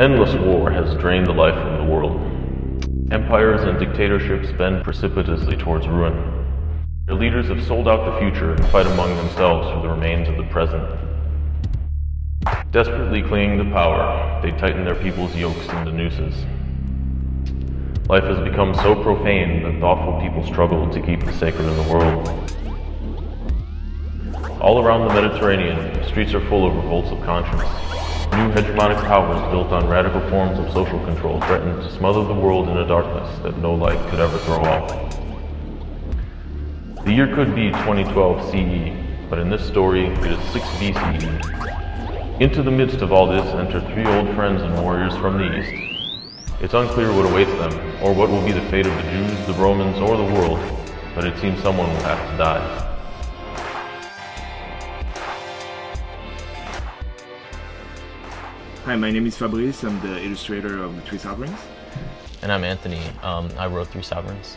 Endless war has drained the life from the world. Empires and dictatorships bend precipitously towards ruin. Their leaders have sold out the future and fight among themselves for the remains of the present. Desperately clinging to power, they tighten their people's yokes into nooses. Life has become so profane that thoughtful people struggle to keep the sacred in the world. All around the Mediterranean, streets are full of revolts of conscience. New hegemonic powers built on radical forms of social control threaten to smother the world in a darkness that no light could ever throw off. The year could be 2012 CE, but in this story, it is 6 BCE. Into the midst of all this enter 3 old friends and warriors from the East. It's unclear what awaits them, or what will be the fate of the Jews, the Romans, or the world, but it seems someone will have to die. Hi, my name is Fabrice. I'm the illustrator of the 3 Sovereigns. And I'm Anthony. I wrote 3 Sovereigns.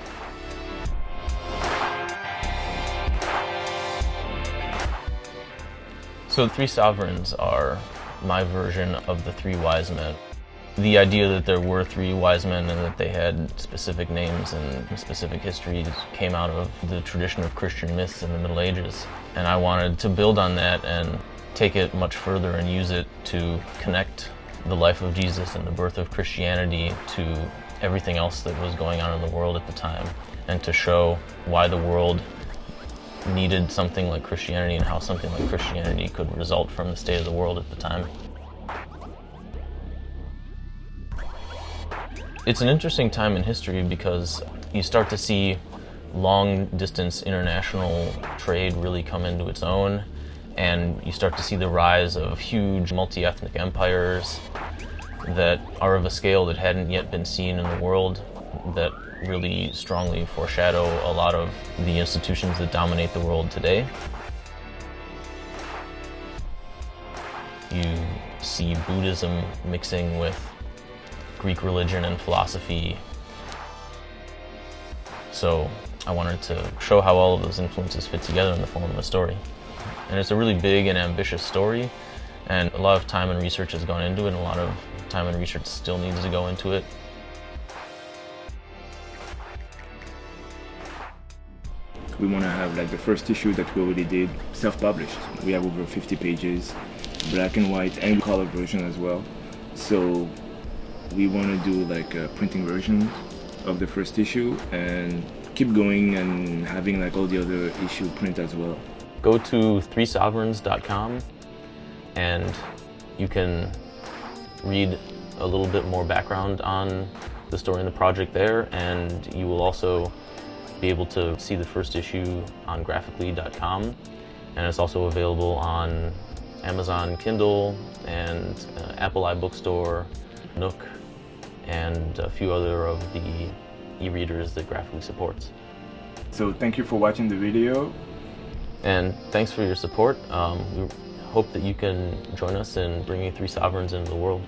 So the 3 Sovereigns are my version of the 3 wise men. The idea that there were 3 wise men and that they had specific names and specific histories came out of the tradition of Christian myths in the Middle Ages. And I wanted to build on that and take it much further and use it to connect the life of Jesus and the birth of Christianity to everything else that was going on in the world at the time, and to show why the world needed something like Christianity and how something like Christianity could result from the state of the world at the time. It's an interesting time in history because you start to see long-distance international trade really come into its own, and you start to see the rise of huge multi-ethnic empires that are of a scale that hadn't yet been seen in the world, that really strongly foreshadow a lot of the institutions that dominate the world today. You see Buddhism mixing with Greek religion and philosophy. So I wanted to show how all of those influences fit together in the form of a story. And it's a really big and ambitious story, and a lot of time and research has gone into it, and a lot of time and research still needs to go into it. We want to have like the first issue that we already did, self-published. We have over 50 pages, black and white and color version as well. So we want to do like a printing version of the first issue and keep going and having like all the other issue print as well. Go to 3sovereigns.com and you can read a little bit more background on the story and the project there, and you will also be able to see the first issue on graphically.com, and it's also available on Amazon Kindle and Apple iBookstore, Nook, and a few other of the e-readers that Graphically supports. So thank you for watching the video. And thanks for your support. We hope that you can join us in bringing 3 Sovereigns into the world.